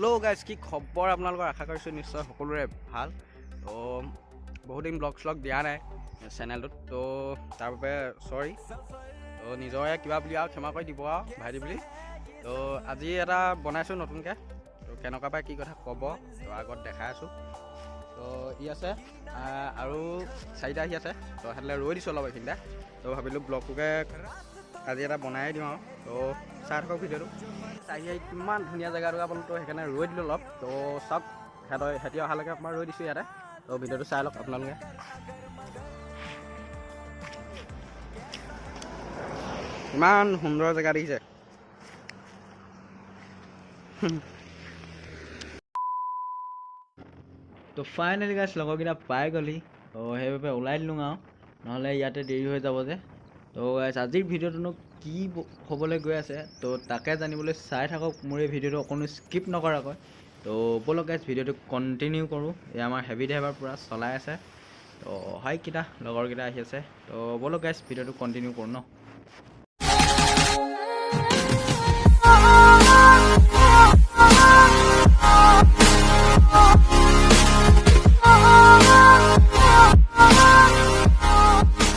Hello' guys, কি খবৰ আপোনালোকৰ? আশা কৰিছোঁ নিশ্চয় সকলোৰে ভাল। তো বহুত দিন ব্লগ শ্লগ দিয়া নাই চেনেলটোত, তো তাৰ বাবে চৰি। তো নিজৰে কিবা বুলি আৰু ক্ষমা কৰি দিব আৰু ভাইটি বুলি। তো আজি এটা বনাইছোঁ নতুনকৈ, তো কেনেকুৱা পাই কি কথা ক'ব, তো আগত দেখাই আছোঁ। তো ই আছে আৰু 4টা আহি আছে, তো সেইফালে ৰৈ দিছোঁ অলপ এইখিনিতে। তো ভাবিলোঁ ব্লগটোকে আজি এটা বনাই দিওঁ আৰু। তো চাই থাকক ভিডিঅ'টো। চাই কিমান ধুনীয়া জেগাটো পালোঁ, তো সেইকাৰণে ৰৈ দিলোঁ অলপ। তো চাওক, সিহঁতি অহালৈকে অকণমান ৰৈ দিছোঁ ইয়াতে। তো ভিডিঅ'টো চাই লওক আপোনালোকে। ইমান সুন্দৰ জেগা দেখিছে। তো ফাইনেলি গাইছ, লগৰকেইটা পাই গ'লি। তো সেইবাবে ওলাই দিলোঁ আৰু, নহ'লে ইয়াতে দেৰি হৈ যাব যে। তো গাইছ, আজিৰ ভিডিঅ'টোনো কি হ'বলৈ গৈ আছে, তো তাকে জানিবলৈ চাই থাকক মোৰ এই ভিডিঅ'টো অকণো স্কিপ নকৰাকৈ। তো ব'লক গাইছ, ভিডিঅ'টো কণ্টিনিউ কৰোঁ। এই আমাৰ হেভি ড্ৰাইভাৰ পূৰা চলাই আছে। তো হাইকেইটা লগৰকেইটা আহি আছে। তো ব'লক গাইছ, ভিডিঅ'টো কণ্টিনিউ কৰোঁ ন।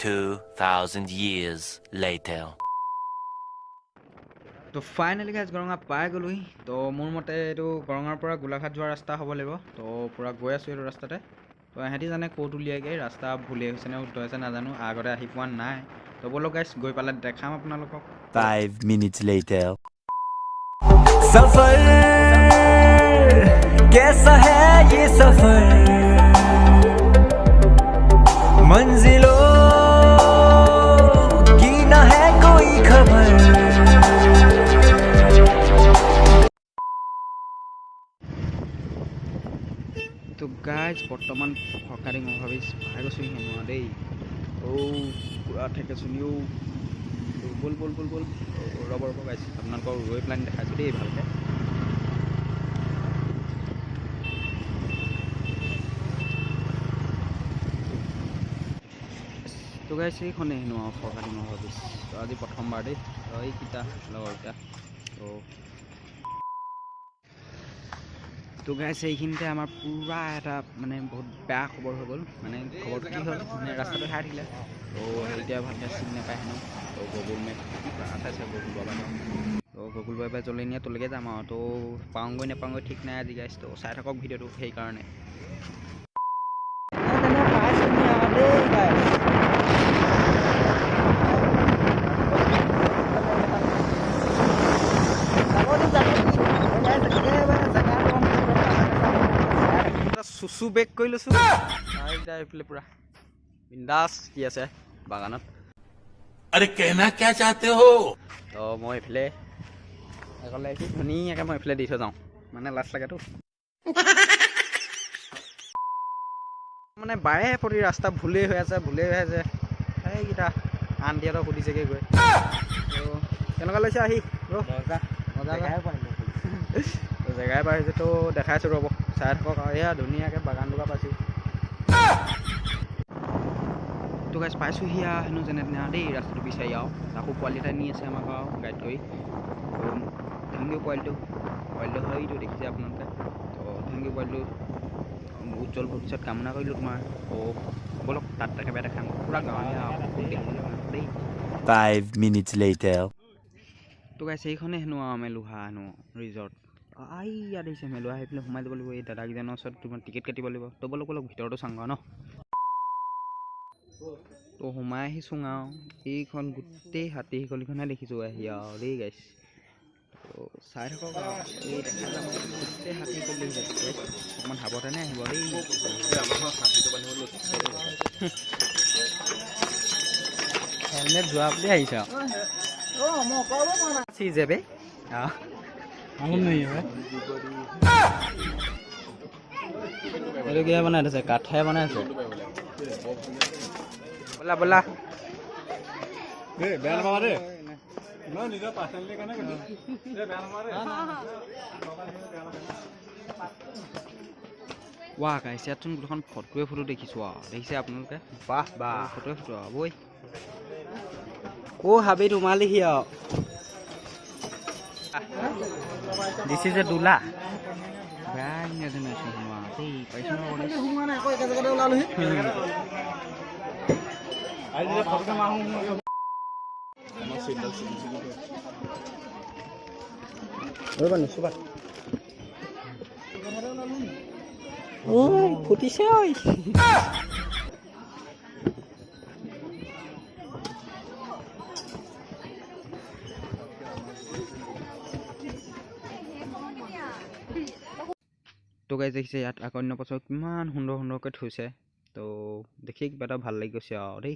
2,000 years later. তো ফাইনেলি গাইছ, গৰঙা পাই গ'লোহি। তো মোৰ মতে এইটো গৰঙাৰ পৰা গোলাঘাট যোৱা ৰাস্তা হ'ব লাগিব। তো পূৰা গৈ আছোঁ এইটো ৰাস্তাতে। তো সিহঁতি জানে ক'ত উলিয়াইগৈ, ৰাস্তা ভুলেই হৈছে নে উত্তৰ হৈছে নাজানো, আগতে আহি পোৱা নাই। তো ব'লক গাইছ, গৈ পালে দেখাম আপোনালোকক। 5 minutes later. सफर कैसा है ये सफर, मंजिलों की ना है कोई खबर। তো গাইজ, বৰ্তমান সকাৰি মই ভাবিছোঁ পাই গৈছোঁ হেনো দেই। পুৰা ঠেকে চলিও। বল বল বল বল, ৰ'ব গাইজ, আপোনালোকক ৰৈ পেলাই দেখাইছোঁ দেই ভালকৈ। তো গাইজ, এইখনেই হেনো আৰু সকাৰি মই ভাবিছোঁ। তো আজি প্ৰথমবাৰ দেই, তো এইকেইটা লগৰকেইটা। তো গাইছ, এইখিনিতে আমাৰ পূৰা এটা মানে বহুত বেয়া খবৰ হৈ গ'ল। মানে খবৰটো কি হ'ল, মানে ৰাস্তাটো হেৰাই থাকিলে। তো এতিয়া ভালকৈ চিনি নাপায় হেনো। তো গুগল মেপ আছে, গুগল বাবা। তো গুগল বাবাই জ্বলাই নিয়ে তলৈকে যাম আৰু। তো পাওঁগৈ নাপাওঁগৈ ঠিক নাই আজি গাইছ। তো চাই থাকক ভিডিঅ'টো সেইকাৰণে। চুচু বেক কৰি লৈছোঁ এইফালে পূৰা বিন্দাছ কি আছে বাগানত। अरे कहना क्या चाहते हो? তো মই এইফালে ক'লে কি ধুনীয়াকৈ মই এইফালে দি থৈ যাওঁ, মানে লাজ লাগেতো। মানে বাৰে প্ৰতি ৰাস্তা ভুলেই হৈ আছে সেইকেইটা আন্টিহঁতক সুধিছেগৈ গৈ। তো কেনেকুৱা লাগিছে আহি? জেগাই পাইছোঁ, তো দেখাইছোঁ ৰ'ব, চাই থাকক আৰু। এয়া ধুনীয়াকৈ বাগান দুটা পাইছোঁ। তো গাইছ, পাইছোঁহি আৰু হেনো যেনে তেনে আৰু দেই, ৰাস্তাটো বিচাৰি আৰু। আকৌ পোৱালি এটা নি আছে আমাক আৰু গাইড কৰি। তো থেংক ইউ পোৱালিটো হয়তো দেখিছে আপোনালোকে। তো থেংক ইউ পোৱালিটো, উজ্জ্বল ভৱিষ্যত কামনা কৰিলোঁ তোমাৰ। তো ব'লক তাত একেবাৰে দেখাম, পূৰা গাঁৱলীয়া দেই। 5 minutes later. তো গাইছ, এইখনে হেনো আৰু মেলুহা হেনো ৰিজৰ্ট। ইয়াত আহিছে মেলুহা, সেইফালে সোমাই যাব লাগিব। এই দাদাকেইজনৰ ওচৰত তোমাৰ টিকেট কাটিব লাগিব। তো ব'লক ভিতৰতো চাংগা ন। তো সোমাই আহিছোঁ আৰু এইখন গোটেই হাতী শিকলিখনহে দেখিছোঁ আহি আৰু দেই গাইছ। তো চাই থাকক আৰু এই দেখা যাম গোটেই হাতী শিকলি দেখিছে। অকণমান সাৱধানে আহিব দেই। হেলমেট যোৱা বুলি আহিছে আৰু যাবে এইটো কিহে বনাই থৈছে? কাঠে বনাই আছে। ব'লা ব'লা। ৱাহ গাইছ, ইয়াতচোন গোটেইখন ফটো দেখিছোঁ আৰু। দেখিছে আপোনালোকে? বাহ বাহ, ফটো আৰু বৈ হাবি তোমালিহি আৰু This is a dula. Bang generation semua. Hey, paisa no boleh. Hubungan aku ikan sekali lalu hit. Ada foto mahu. Berapa nih, sobat? Oh, putih sih. তো গাইজ দেখিছে ইয়াত আকন্য পাছত কিমান সুন্দৰ সুন্দৰকৈ থৈছে তো দেখি কিবা এটা ভাল লাগি গৈছে আৰু দেই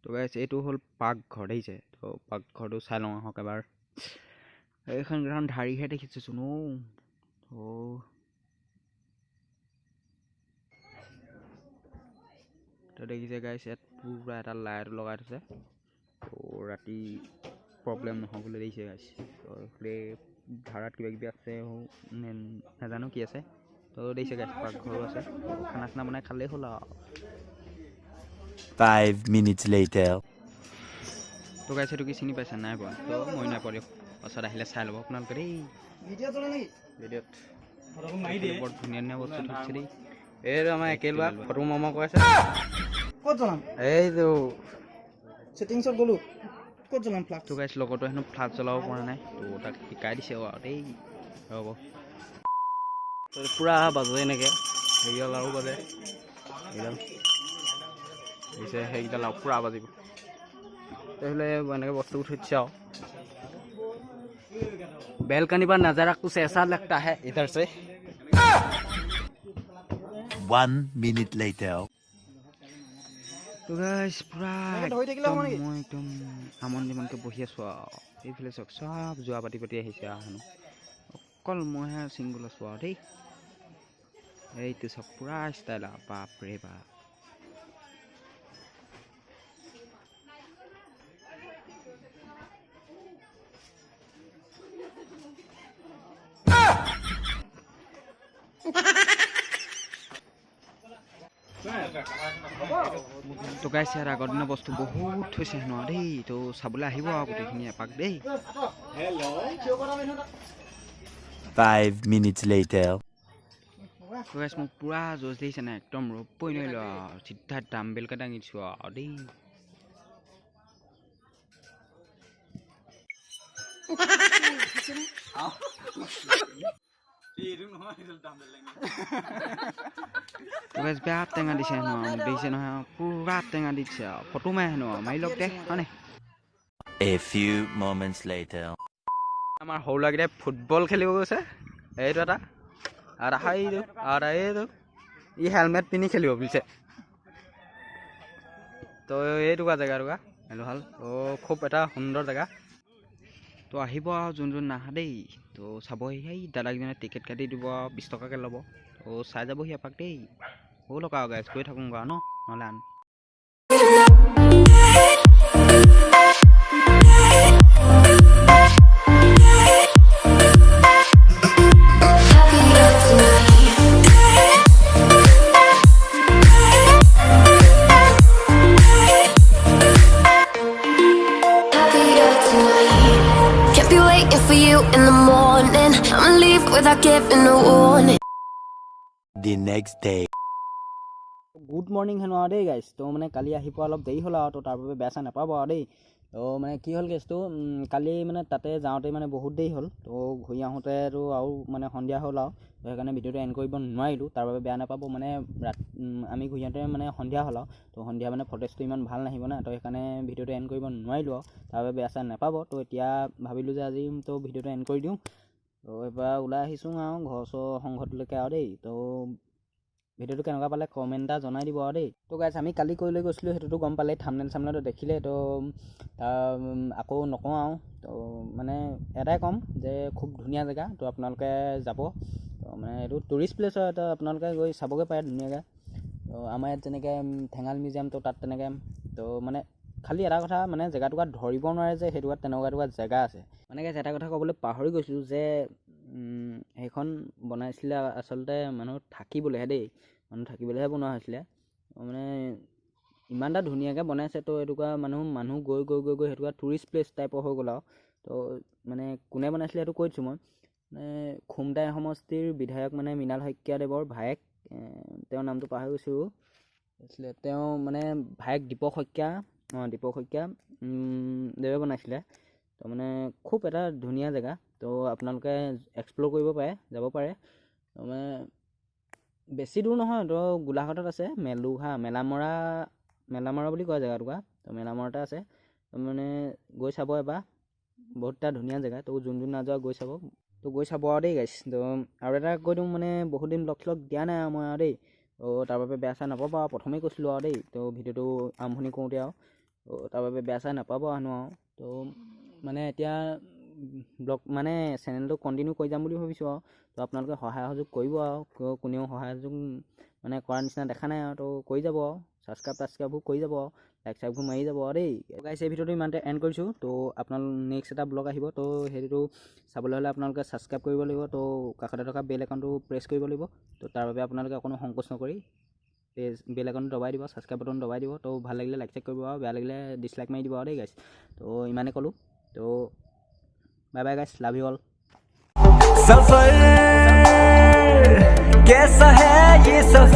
তো গাইজ এইটো হ'ল পাকঘৰ দেখিছে তো পাকঘৰটো চাই লওঁ আহক এবাৰ এইখন এখন ঢাৰিহে দেখিছোচোন তো দেখিছে গাইজ ইয়াত পুৰা এটা লাইট লগাই থৈছে তো ৰাতি প্ৰব্লেম নহ'বলৈ দেখিছে গাইজ তো ভাড়াত কিবা কিবি আছে নাজানো কি আছে তো দেখিছে গাইজ পাকঘৰো আছে খানা চানা বনাই খালেই হ'ল আৰু 5 minutes later. তো গাইজ সেইটো কি চিনি পাইছে নাই পোৱা তো মই নাই পোৱা দিয়ক পাছত আহিলে চাই ল'ব আপোনালোকে দেই ভিডিঅ' চলে নেকি? ভিডিঅ'ত বৰ ধুনীয়া ধুনীয়া বস্তু থৈছে দেই এইটো আমাৰ একেলৱা ফটো মামা কৈ আছে ক'ত চলাম? এইটো ছেটিংছত গ'লো। ক'ত চলাম ফ্লাক্স? তো গাইজ লগতো হেনো ফ্লাক্স জ্বলাব পৰা নাই তো তাক শিকাই দিছে আৰু দেই ৰ'ব তো পূৰা বাজে এনেকৈ সেইডাল আৰু বাজে সেইডাল দিছে সেইকেইডাল আৰু পূৰা বাজিব তেতিয়াহ'লে এনেকৈ বস্তু উঠিছে আৰু बेलकनी पर नजारा कुछ ऐसा लगता है इधर से 1 minute later. तो गाइस पूरा एकदम आमन मन के बहि आছো এইফালে চক সব জুৱা পাতি পাতি আহিছে আহনো অকল মহে সিঙ্গল আছো দেই এইটো সব পুৰা স্টাইল বাপ ৰে বাপ তো গাইছ ইয়াৰ আগৰ দিনৰ বস্তু বহুত থৈছে ন দেই তো চাবলৈ আহিব আৰু গোটেইখিনি এপাক দেই 5 minutes later. তো গাইছ মোক পুৰা জোচ দিছে না একদম ৰূপই নৈলো চিধা ডাম্বেলকে দাঙিছো আৰু দেই তো গাইছ বেয়া টেঙা দিছে ন দেখিছে নহয় পুৰা টেঙা দিছে ফটো মাৰি হেনো মাৰি লওক দে হয়নে A few moments later. আমাৰ সৰু ল'ৰাকেইটাই ফুটবল খেলিব গৈছে এইটো এটা আৰু এইটো ই হেলমেট পিন্ধি খেলিব বুলিছে তো এইটো জেগা ভাল তো খুব এটা সুন্দৰ জেগা তো আহিব আৰু যোন যোন নাহা দেই তো চাবহি সেই দাদাকেইজনে টিকেট কাটি দিব 20 টকাকৈ ল'ব তো চাই যাবহি এপাক দেই হ'ল আৰু গাইজ গৈ থাকোঁ ন নহ'লে আন Without giving a warning. The next day. Good morning হেনো আৰু দেই গাইজ তো মানে কালি আহি পোৱা অলপ দেৰি হ'ল আৰু তো তাৰ বাবে বেয়া চেয়া নাপাব আৰু দেই তো মানে কি হ'ল কেছটো কালি মানে তাতে যাওঁতে মানে বহুত দেৰি হ'ল তো ঘূৰি আহোঁতেতো আৰু মানে সন্ধিয়া হ'ল আৰু তো সেইকাৰণে ভিডিঅ'টো এণ্ড কৰিব নোৱাৰিলোঁ তাৰ বাবে বেয়া নাপাব মানে আমি ঘূৰি আহোঁতে মানে সন্ধিয়া হ'ল আৰু তো সন্ধিয়া মানে ফটেজটো ইমান ভাল নাহিব না তো সেইকাৰণে ভিডিঅ'টো এণ্ড কৰিব নোৱাৰিলোঁ আৰু তাৰ বাবে বেয়া চেয়া নাপাব তো এতিয়া ভাবিলোঁ যে আজি তো ভিডিঅ'টো এণ্ড কৰি দিওঁ তো এবাৰ ওলাই আহিছোঁ আৰু ঘৰ চৰ সংঘটোলৈকে আৰু দেই তো ভিডিঅ'টো কেনেকুৱা পালে কমেণ্ট এটা জনাই দিব আৰু দেই তো গাইজ আমি কালি কৈ লৈ গৈছিলোঁ সেইটোতো গম পালে থাম্বনেল চামনেলটো দেখিলে তো আকৌ নকওঁ আৰু তো মানে এটাই ক'ম যে খুব ধুনীয়া জেগা তো আপোনালোকে যাব তো মানে এইটো টুৰিষ্ট প্লেচ হয় তো আপোনালোকে গৈ চাবগৈ পাৰে ধুনীয়াকৈ তো আমাৰ ইয়াত যেনেকৈ ঠেঙাল মিউজিয়াম তো তাত তেনেকৈ তো মানে খালি এটা কথা মানে জেগাটুকুৰা ধৰিব নোৱাৰে যে সেইটো তেনেকুৱা জেগা আছে মানে গাইজ এটা কথা ক'বলৈ পাহৰি গৈছিলোঁ যে সেইখন বনাইছিলে আচলতে মানুহ থাকিবলৈহে দেই মানুহ থাকিবলৈহে বনোৱা হৈছিলে মানে ইমান এটা ধুনীয়াকৈ বনাইছে তো এইটোকা মানুহ গৈ গৈ গৈ গৈ সেইটোকা টুৰিষ্ট প্লেচ টাইপৰ হৈ গ'ল আৰু তো মানে কোনে বনাইছিলে সেইটো কৈ দিছোঁ মই মানে খুমটাই সমষ্টিৰ বিধায়ক মানে মৃণাল শইকীয়াদেৱৰ ভায়েক তেওঁৰ নামটো পাহৰি গৈছোঁ আছিলে তেওঁ মানে ভায়েক দীপক শইকীয়া দেৱে বনাইছিলে তো মানে খুব এটা ধুনীয়া জেগা তো আপোনালোকে এক্সপ্ল'ৰ কৰিব পাৰে যাব পাৰে তো মানে বেছি দূৰ নহয় তো গোলাঘাটত আছে মেলুহা মেলামৰা বুলি কয় জেগাটুকুৰা তো মেলামৰাতে আছে তো মানে গৈ চাব এবাৰ বহুত এটা ধুনীয়া জেগা তো যোন নাযোৱা গৈ চাব তো গৈ চাব আৰু দেই গাইছ তো আৰু এটা কৈ দিওঁ মানে বহুত দিন ব্লগ চলগ দিয়া নাই মই আৰু দেই তো তাৰ বাবে বেয়া চাই নাপাব আৰু প্ৰথমেই কৈছিলোঁ আৰু দেই তো ভিডিঅ'টো আৰম্ভণি কৰোঁতে আৰু তো তাৰ বাবে বেয়া চাই নাপাব আৰু তো মানে এতিয়া ব্লগ মানে চেনেলটো কণ্টিনিউ কৰি যাম বুলি ভাবিছোঁ আৰু তো আপোনালোকে সহায় সহযোগ কৰিব আৰু কোনেও সহায় সহযোগ মানে কৰাৰ নিচিনা দেখা নাই আৰু তো কৰি যাব আৰু ছাবস্ক্ৰাইববোৰ কৰি যাব আৰু লাইক চাইকবোৰ মাৰি যাব আৰু দেই গাইছ এই ভিডিঅ'টো ইমানতে এণ্ড কৰিছোঁ তো আপোনালোক নেক্সট এটা ব্লগ আহিব তো সেইটো চাবলৈ হ'লে আপোনালোকে ছাবস্ক্ৰাইব কৰিব লাগিব তো কাষতে থকা বেল আইকনটো প্ৰেছ কৰিব লাগিব তো তাৰ বাবে আপোনালোকে অকণো সংকোচ নকৰি বেল আইকনটো দবাই দিব ছাবস্ক্ৰাইব বাটন দবাই দিব তো ভাল লাগিলে লাইক চাইক কৰিব আৰু বেয়া লাগিলে ডিছলাইক মাৰি দিব আৰু দেই গাইছ তো ইমানে ক'লোঁ তো bye bye guys love you all सफर कैसा है ये सफर